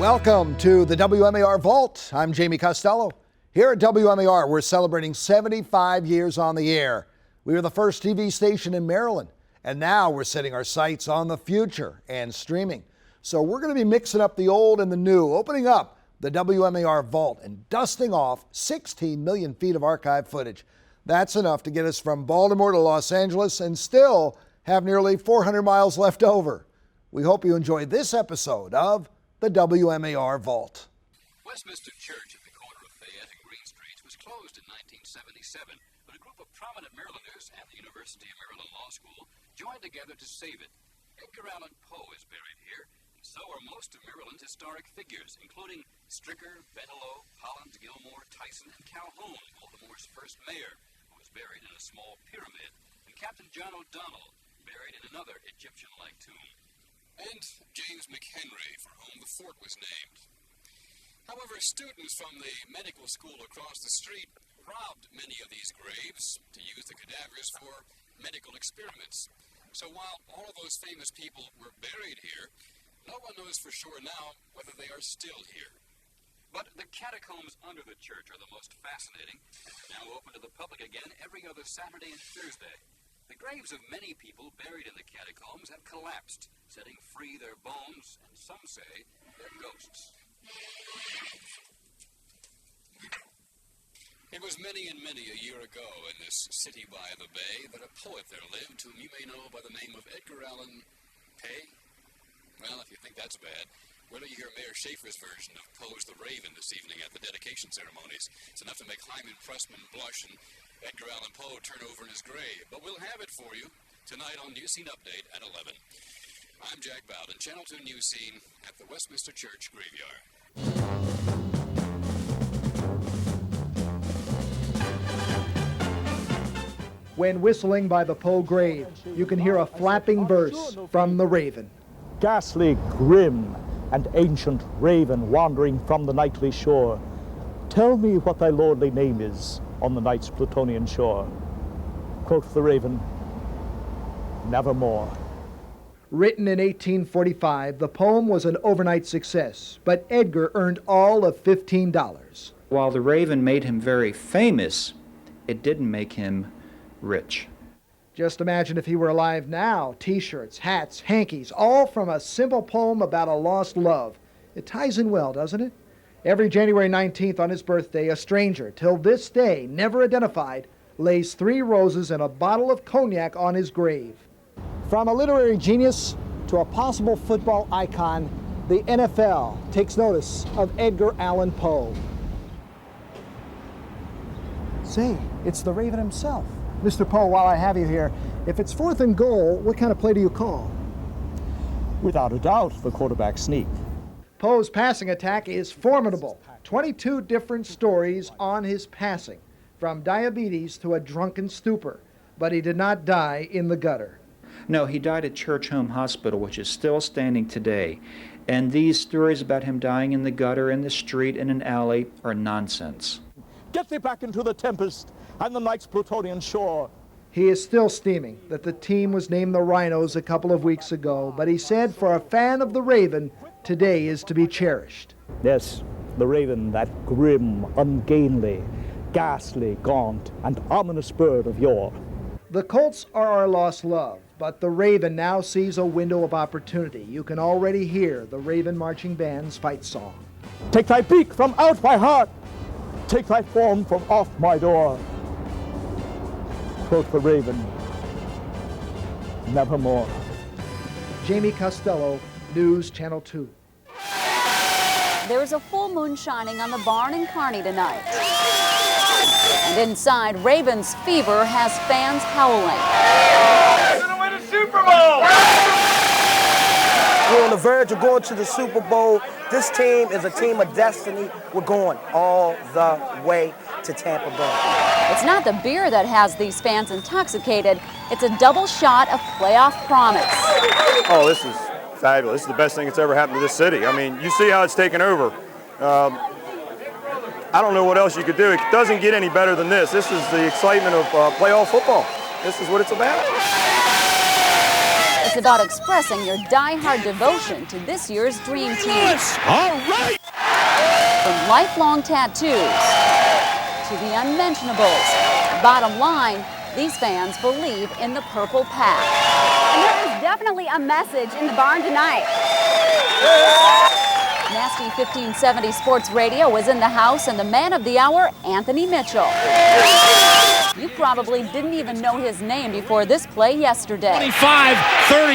Welcome to the WMAR Vault. I'm Jamie Costello. Here at WMAR, we're celebrating 75 years on the air. We were the first TV station in Maryland, and now we're setting our sights on the future and streaming. So we're going to be mixing up the old and the new, opening up the WMAR Vault and dusting off 16 million feet of archive footage. That's enough to get us from Baltimore to Los Angeles and still have nearly 400 miles left over. We hope you enjoy this episode of the WMAR Vault. Westminster Church at the corner of Fayette and Green Streets was closed in 1977, but a group of prominent Marylanders and the University of Maryland Law School joined together to save it. Edgar Allan Poe is buried here, and so are most of Maryland's historic figures, including Stricker, Benelow, Holland, Gilmore, Tyson, and Calhoun, Baltimore's first mayor, who was buried in a small pyramid, and Captain John O'Donnell, buried in another Egyptian-like tomb. And James McHenry, for whom the fort was named. However, students from the medical school across the street robbed many of these graves to use the cadavers for medical experiments. So while all of those famous people were buried here, no one knows for sure now whether they are still here. But the catacombs under the church are the most fascinating, and are now open to the public again every other Saturday and Thursday. The graves of many people buried in the catacombs have collapsed, setting free their bones, and some say their ghosts. It was many and many a year ago in this city by the bay that a poet there lived whom you may know by the name of Edgar Allan Poe. Well, if you think that's bad, wait till you hear Mayor Schaefer's version of Poe's The Raven this evening at the dedication ceremonies. It's enough to make Hyman Pressman blush and Edgar Allan Poe turn over in his grave. But we'll have it for you tonight on News Scene Update at 11. I'm Jack Bowden, Channel 2 News Scene at the Westminster Church Graveyard. When whistling by the Poe grave, you can hear a flapping verse from the Raven. Ghastly, grim, and ancient raven wandering from the nightly shore, tell me what thy lordly name is on the night's Plutonian shore. Quoth the raven, nevermore. Written in 1845, the poem was an overnight success, but Edgar earned all of $15. While the Raven made him very famous, it didn't make him rich. Just imagine if he were alive now. T-shirts, hats, hankies, all from a simple poem about a lost love. It ties in well, doesn't it? Every January 19th on his birthday, a stranger, till this day never identified, lays 3 roses and a bottle of cognac on his grave. From a literary genius to a possible football icon, the NFL takes notice of Edgar Allan Poe. Say, it's the Raven himself. Mr. Poe, while I have you here, if it's 4th and goal, what kind of play do you call? Without a doubt, the quarterback sneak. Poe's passing attack is formidable. 22 different stories on his passing, from diabetes to a drunken stupor. But he did not die in the gutter. No, he died at Church Home Hospital, which is still standing today. And these stories about him dying in the gutter, in the street, in an alley, are nonsense. Get thee back into the tempest and the night's Plutonian shore. He is still steaming that the team was named the Rhinos a couple of weeks ago, but he said for a fan of the Raven, today is to be cherished. Yes, the Raven, that grim, ungainly, ghastly, gaunt, and ominous bird of yore. The Colts are our lost love, but the Raven now sees a window of opportunity. You can already hear the Raven Marching Band's fight song. Take thy beak from out my heart, take thy form from off my door. Quoth the Raven, nevermore. Jamie Costello, News Channel 2. There's a full moon shining on the barn in Kearney tonight. And inside, Ravens fever has fans howling. We're going to win a Super Bowl! We're on the verge of going to the Super Bowl. This team is a team of destiny. We're going all the way to Tampa Bay. It's not the beer that has these fans intoxicated. It's a double shot of playoff promise. Oh, this is fabulous. This is the best thing that's ever happened to this city. I mean, you see how it's taken over. I don't know what else you could do. It doesn't get any better than this. This is the excitement of playoff football. This is what it's about. It's about expressing your die-hard devotion to this year's dream team. Yes! All right! From lifelong tattoos to the unmentionables, bottom line, these fans believe in the Purple Pack. And there is definitely a message in the barn tonight. Nasty 1570 Sports Radio is in the house, and the man of the hour, Anthony Mitchell. You probably didn't even know his name before this play yesterday. 25-30,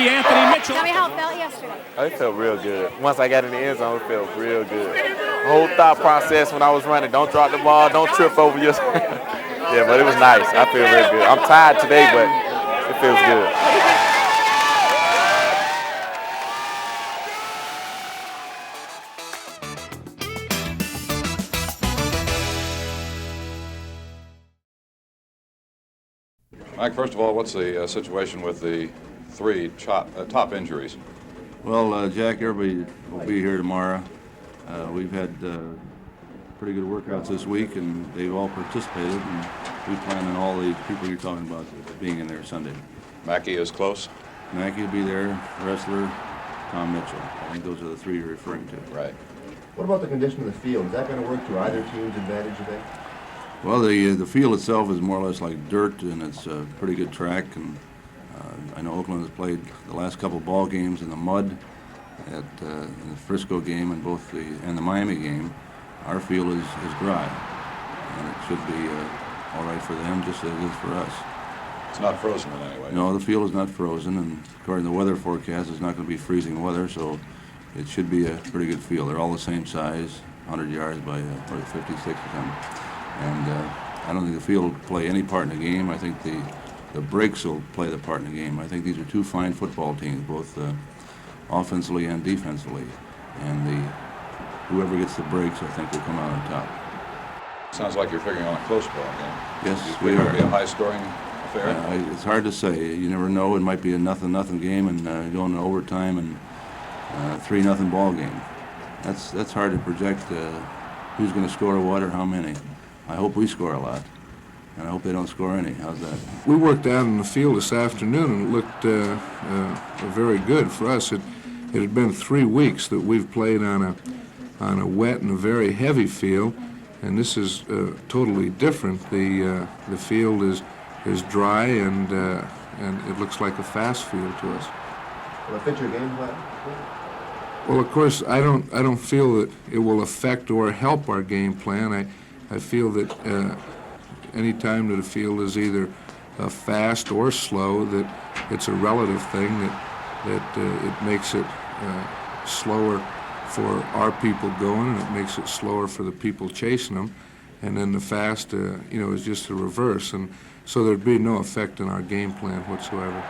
Anthony Mitchell. Tell me how it felt yesterday. It felt real good. Once I got in the end zone, it felt real good. The whole thought process when I was running, don't drop the ball, don't trip over your... Yeah, but it was nice. I feel real good. I'm tired today, but it feels good. Mike, first of all, what's the situation with the three top injuries? Well, Jack, everybody will be here tomorrow. We've had pretty good workouts this week, and they've all participated, and we plan on all the people you're talking about being in there Sunday. Mackey is close? Mackey will be there, wrestler, Tom Mitchell. I think those are the three you're referring to. Right. What about the condition of the field? Is that going to work to either team's advantage today? Well, the field itself is more or less like dirt, and it's a pretty good track. And I know Oakland has played the last couple of ball games in the mud in the Frisco game and the Miami game. Our field is dry, and it should be all right for them, just as it is for us. It's not frozen in any way? No, the field is not frozen, and according to the weather forecast, it's not going to be freezing weather, so it should be a pretty good field. They're all the same size, 100 yards by 56 or something. And I don't think the field will play any part in the game. I think the breaks will play the part in the game. I think these are two fine football teams, both offensively and defensively. And whoever gets the breaks, I think, will come out on top. Sounds like you're figuring on a close ball game. Yes, we are. It'll be a high-scoring affair? It's hard to say. You never know. It might be a nothing game and go into overtime and 3-0 ball game. That's hard to project who's going to score what or how many. I hope we score a lot, and I hope they don't score any. How's that? We worked out in the field this afternoon, and it looked very good for us. It had been 3 weeks that we've played on a wet and a very heavy field, and this is totally different. The field is dry, and it looks like a fast field to us. Will it fit your game plan? Well, of course, I don't feel that it will affect or help our game plan. I feel that any time that a field is either fast or slow, that it's a relative thing, that it makes it slower for our people going, and it makes it slower for the people chasing them, and then the fast, is just the reverse, and so there'd be no effect on our game plan whatsoever.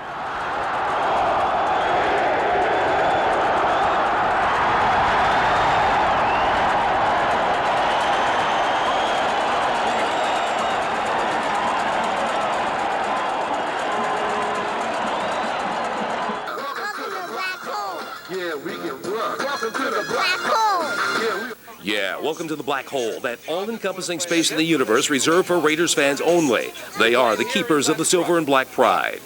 Welcome to the Black Hole, that all-encompassing space in the universe reserved for Raiders fans only. They are the keepers of the silver and black pride.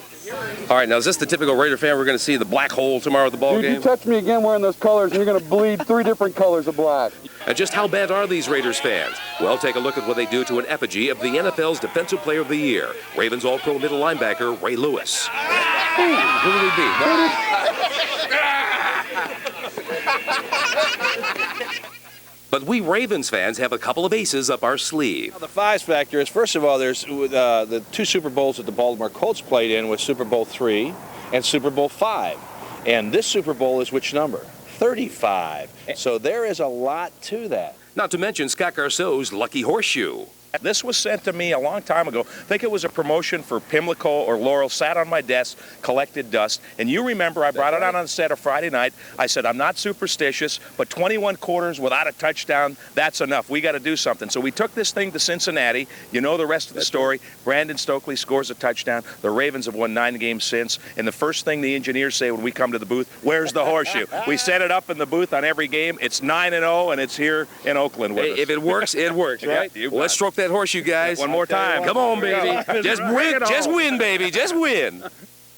All right, now is this the typical Raider fan we're going to see the black hole tomorrow at the ball game? You touch me again wearing those colors, and you're going to bleed 3 different colors of black. And just how bad are these Raiders fans? Well, take a look at what they do to an effigy of the NFL's Defensive Player of the Year, Ravens All-Pro middle linebacker Ray Lewis. Who would he be? But we Ravens fans have a couple of aces up our sleeve. The fives factor is, first of all, there's the 2 Super Bowls that the Baltimore Colts played in was Super Bowl III and Super Bowl V. And this Super Bowl is which number? 35. So there is a lot to that. Not to mention Scott Garceau's Lucky Horseshoe. This was sent to me a long time ago. I think it was a promotion for Pimlico or Laurel. Sat on my desk, collected dust. And you remember I brought it out on the set of Friday night. I said, I'm not superstitious, but 21 quarters without a touchdown, that's enough. We got to do something. So we took this thing to Cincinnati. You know the rest of the story. Brandon Stokely scores a touchdown. The Ravens have won 9 games since. And the first thing the engineers say when we come to the booth, where's the horseshoe? We set it up in the booth on every game. It's 9-0, and it's here in Oakland with us. If it works, it works, right? Yeah, let's stroke that horseshoe, guys. One more time. Come on, baby. Just win, baby. Just win.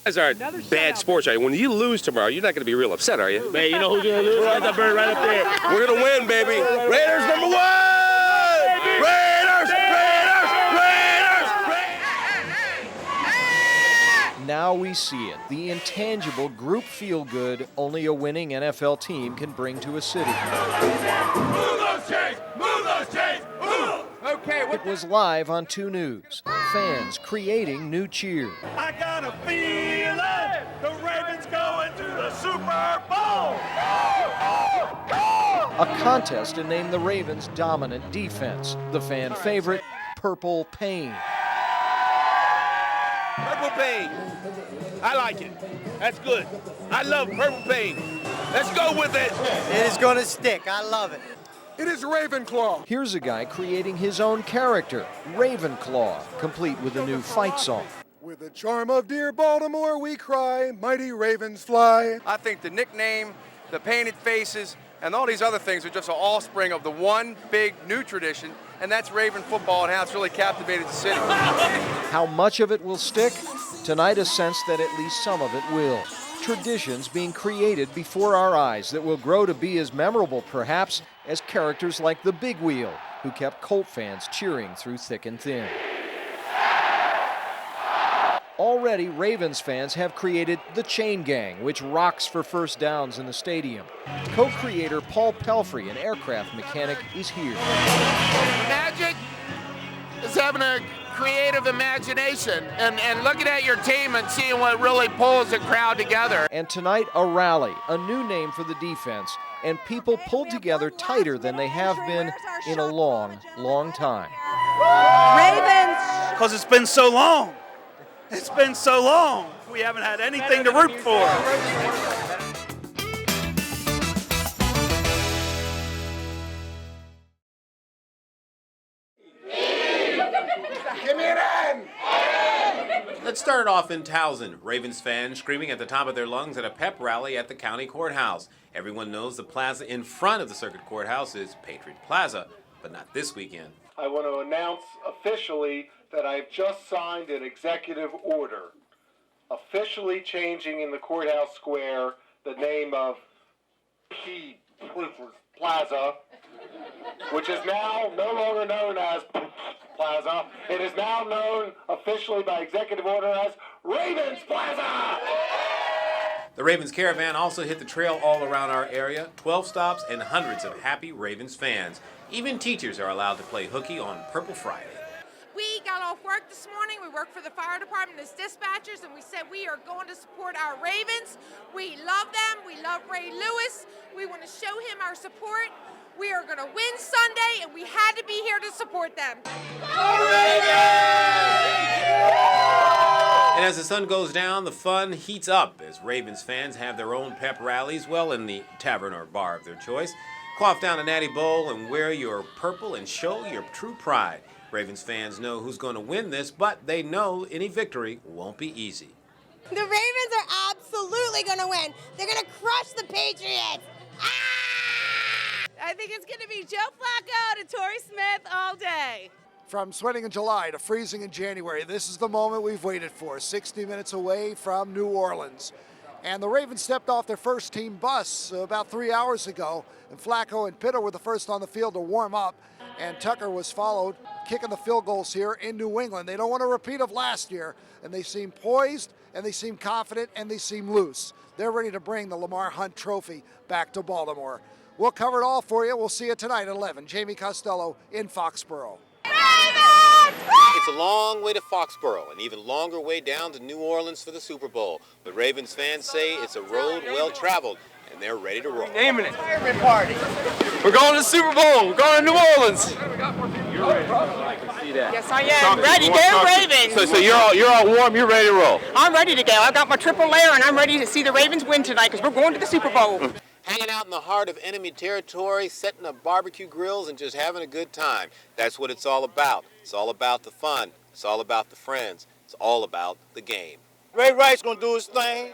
guys aren't bad sports, are you? When you lose tomorrow, you're not going to be real upset, are you? Man, you know who's going to lose? That's a bird right up there. We're going to win, baby. Raiders number one! Raiders! Raiders! Raiders! Now we see it, the intangible group feel-good only a winning NFL team can bring to a city. Move those chains! Move those chains! Move! Okay, it was live on 2 News. Fans creating new cheers. I got a feeling the Ravens going to the Super Bowl! A contest to name the Ravens' dominant defense. The fan favorite, Purple Pain. Purple pain. I like it. That's good. I love purple pain. Let's go with it. It is going to stick. I love it. It is Ravenclaw. Here's a guy creating his own character, Ravenclaw, complete with a new fight song. With the charm of dear Baltimore, we cry, mighty ravens fly. I think the nickname, the painted faces, and all these other things are just an offspring of the one big new tradition, and that's Raven football and how it's really captivated the city. How much of it will stick? Tonight, a sense that at least some of it will. Traditions being created before our eyes that will grow to be as memorable, perhaps, as characters like the Big Wheel, who kept Colt fans cheering through thick and thin. Already, Ravens fans have created the Chain Gang, which rocks for first downs in the stadium. Co-creator Paul Pelfrey, an aircraft mechanic, is here. Magic is having a creative imagination and looking at your team and seeing what really pulls the crowd together. And tonight, a rally, a new name for the defense, and people pulled together tighter than they have been in a long, long time. Ravens! Because it's been so long. It's been so long. We haven't had anything to root for. Give me an N! Let's start it off in Towson. Ravens fans screaming at the top of their lungs at a pep rally at the county courthouse. Everyone knows the plaza in front of the circuit courthouse is Patriot Plaza, but not this weekend. I want to announce officially that I've just signed an executive order officially changing in the courthouse square the name of P Plaza, which is now no longer known as Plaza. It is now known officially by executive order as Ravens Plaza. The Ravens caravan also hit the trail all around our area, 12 stops and hundreds of happy Ravens fans. Even teachers are allowed to play hooky on Purple Friday. We got off work this morning. We work for the fire department as dispatchers, and we said we are going to support our Ravens. We love them. We love Ray Lewis. We want to show him our support. We are going to win Sunday, and we had to be here to support them. And as the sun goes down, the fun heats up as Ravens fans have their own pep rallies, well, in the tavern or bar of their choice. Quaff down a natty bowl and wear your purple and show your true pride. Ravens fans know who's going to win this, but they know any victory won't be easy. The Ravens are absolutely going to win. They're going to crush the Patriots. I think it's going to be Joe Flacco to Torrey Smith all day. From sweating in July to freezing in January, this is the moment we've waited for, 60 minutes away from New Orleans. And the Ravens stepped off their first team bus about 3 hours ago, and Flacco and Pitta were the first on the field to warm up, and Tucker was followed, kicking the field goals here in New England. They don't want a repeat of last year, and they seem poised, and they seem confident, and they seem loose. They're ready to bring the Lamar Hunt Trophy back to Baltimore. We'll cover it all for you. We'll see you tonight at 11. Jamie Costello in Foxborough. It's a long way to Foxborough, an even longer way down to New Orleans for the Super Bowl. But Ravens fans say it's a road well traveled, and they're ready to roll. Naming it. Fireman party. We're going to the Super Bowl. We're going to New Orleans. You're ready. I can see that. Yes, I am. Ready to go, Ravens. So you're all warm. You're ready to roll. I'm ready to go. I got my triple layer, and I'm ready to see the Ravens win tonight because we're going to the Super Bowl. Hanging out in the heart of enemy territory, setting up barbecue grills, and just having a good time. That's what it's all about. It's all about the fun. It's all about the friends. It's all about the game. Ray Rice going to do his thing.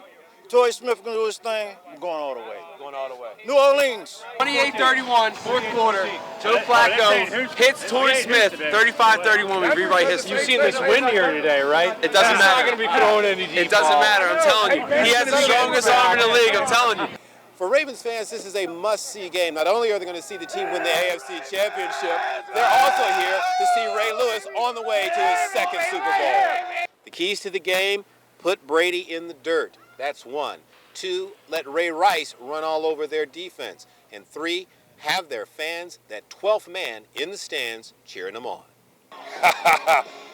Torrey Smith can do his thing. I'm going all the way. Going all the way. New Orleans. 28-31, fourth quarter. Joe Flacco hits Torrey Smith, 35-31. We rewrite history. You've seen this wind here today, right? It doesn't matter. He's not going to be throwing any deep It doesn't balls. matter, I'm telling you. He has the strongest arm in the league, I'm telling you. For Ravens fans, this is a must-see game. Not only are they going to see the team win the AFC Championship, they're also here to see Ray Lewis on the way to his second Super Bowl. The keys to the game, put Brady in the dirt. That's 1. 2, let Ray Rice run all over their defense. And 3, have their fans, that 12th man in the stands, cheering them on.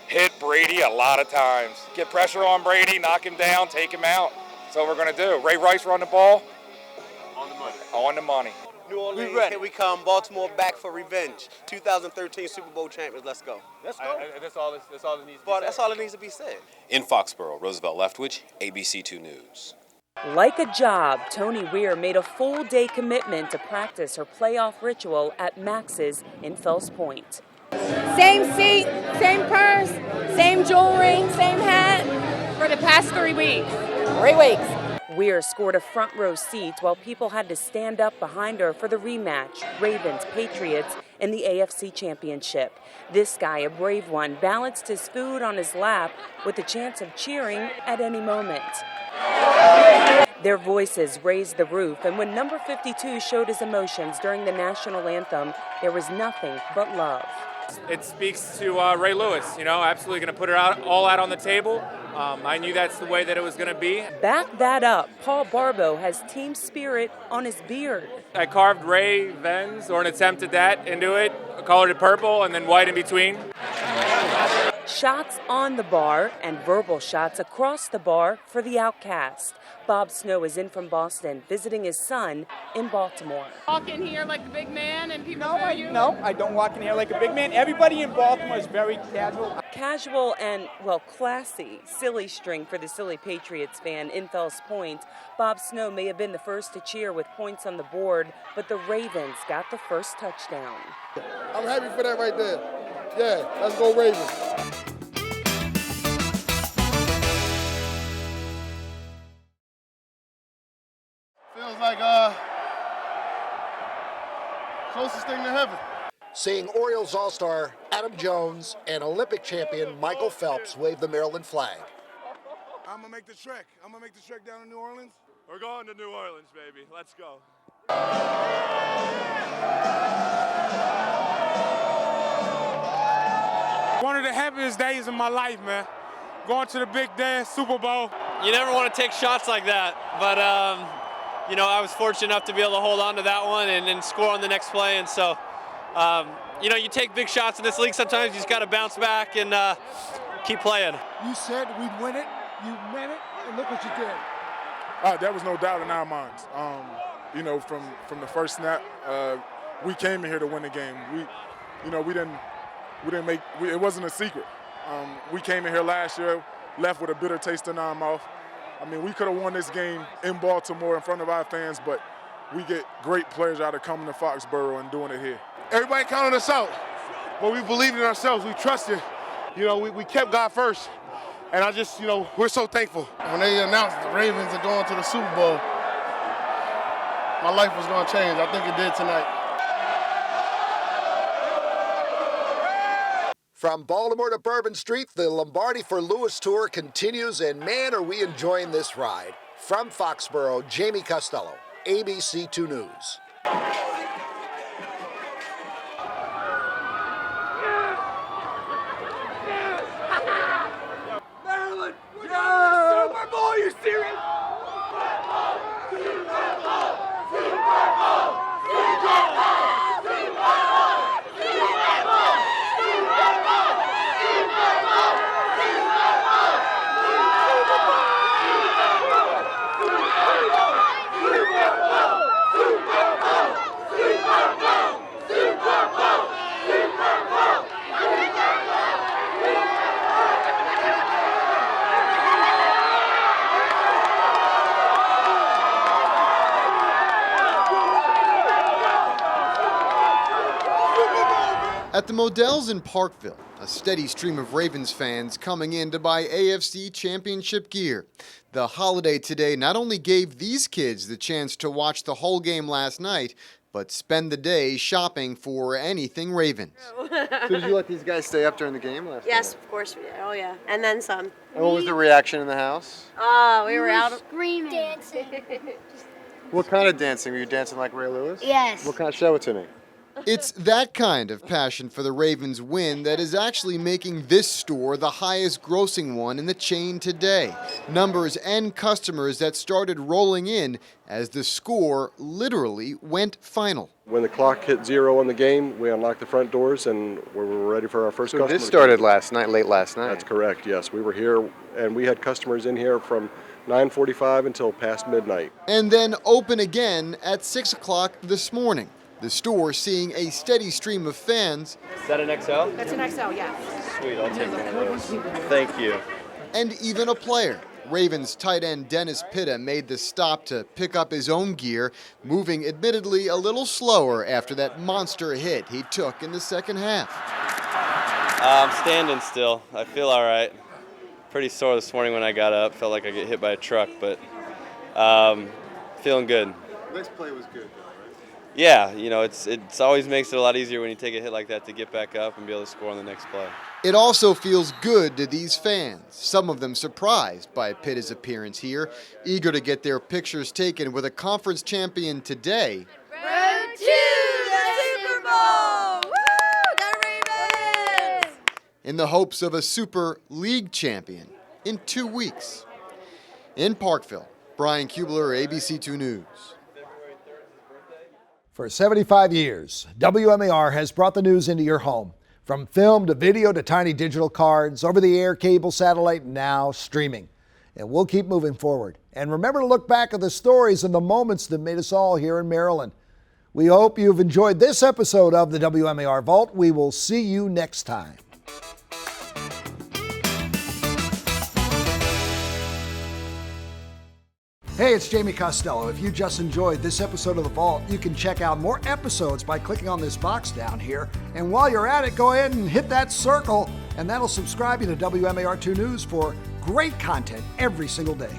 Hit Brady a lot of times. Get pressure on Brady, knock him down, take him out. That's what we're going to do. Ray Rice run the ball. On the money. On the money. New Orleans, here we come. Baltimore back for revenge. 2013 Super Bowl champions. Let's go. Let's go. That's all that needs to be That's all that needs to be said. In Foxborough, Roosevelt Leftwich, ABC 2 News. Like a job, Tony Weir made a full-day commitment to practice her playoff ritual at Max's in Fells Point. Same seat, same purse, same jewelry, same hat for the past 3 weeks. 3 weeks. Weir scored a front row seat while people had to stand up behind her for the rematch, Ravens-Patriots in the AFC Championship. This guy, a brave one, balanced his food on his lap with the chance of cheering at any moment. Their voices raised the roof, and when number 52 showed his emotions during the national anthem, there was nothing but love. It speaks to Ray Lewis, absolutely going to put it all out on the table. I knew that's the way that it was going to be. Back that up. Paul Barbeau has team spirit on his beard. I carved Ray Vens, or an attempt at that, into it, colored it purple, and then white in between. Shots on the bar and verbal shots across the bar for the outcast. Bob Snow is in from Boston, visiting his son in Baltimore. Walk in here like a big man and people know you? No, I don't walk in here like a big man. Everybody in Baltimore is very casual. Casual and, classy. Silly string for the silly Patriots fan in Fells Point. Bob Snow may have been the first to cheer with points on the board, but the Ravens got the first touchdown. I'm happy for that right there. Yeah, let's go Ravens. Feels like closest thing to heaven. Seeing Orioles All-Star Adam Jones and Olympic champion Michael Phelps wave the Maryland flag. I'm gonna make the trek. Down to New Orleans. We're going to New Orleans, baby. Let's go. One of the happiest days of my life, man. Going to the big dance, Super Bowl. You never want to take shots like that, but I was fortunate enough to be able to hold on to that one and score on the next play. And so, you take big shots in this league. Sometimes you just got to bounce back and keep playing. You said we'd win it, you meant it, and look what you did. There was no doubt in our minds. From the first snap, we came in here to win the game. It wasn't a secret. We came in here last year, left with a bitter taste in our mouth. We could have won this game in Baltimore in front of our fans, but we get great players out of coming to Foxborough and doing it here. Everybody counted us out, but we believed in ourselves. We trusted. We kept God first, and we're so thankful. When they announced the Ravens are going to the Super Bowl, my life was going to change. I think it did tonight. From Baltimore to Bourbon Street, the Lombardi for Lewis tour continues, and man, are we enjoying this ride. From Foxborough, Jamie Costello, ABC 2 News. Maryland, yeah! Super Bowl, are you serious? At the Modell's in Parkville, A steady stream of Ravens fans coming in to buy AFC Championship gear. The holiday today not only gave these kids the chance to watch the whole game last night, but spend the day shopping for anything Ravens. So did you let these guys stay up during the game last night? Yes, of course we did. Oh yeah, and then some. And what was the reaction in the house? Oh, we were out screaming, dancing. What kind of dancing? Were you dancing like Ray Lewis? Yes. What kind of show it to me? It's that kind of passion for the Ravens win that is actually making this store the highest grossing one in the chain today. Numbers and customers that started rolling in as the score literally went final. When the clock hit 0 on the game, we unlocked the front doors and we were ready for our first customer. So this started last night, late last night? That's correct, yes. We were here and we had customers in here from 9:45 until past midnight. And then open again at 6 o'clock this morning. The store seeing a steady stream of fans. Is that an XL? That's an XL, yeah. Sweet, I'll take one of those. Thank you. And even a player. Ravens tight end Dennis Pitta made the stop to pick up his own gear, moving admittedly a little slower after that monster hit he took in the second half. I'm standing still. I feel all right. Pretty sore this morning when I got up. Felt like I get hit by a truck, but feeling good. Next play was good. Yeah, you know, it's always makes it a lot easier when you take a hit like that to get back up and be able to score on the next play. It also feels good to these fans, some of them surprised by Pitta's appearance here, eager to get their pictures taken with a conference champion today. Road to the Super Bowl! Woo! The Ravens! In the hopes of a Super League champion in 2 weeks. In Parkville, Brian Kubler, ABC2 News. For 75 years, WMAR has brought the news into your home. From film to video to tiny digital cards, over-the-air, cable, satellite, and now streaming. And we'll keep moving forward. And remember to look back at the stories and the moments that made us all here in Maryland. We hope you've enjoyed this episode of the WMAR Vault. We will see you next time. Hey, it's Jamie Costello. If you just enjoyed this episode of The Vault, you can check out more episodes by clicking on this box down here. And while you're at it, go ahead and hit that circle, and that'll subscribe you to WMAR2 News for great content every single day.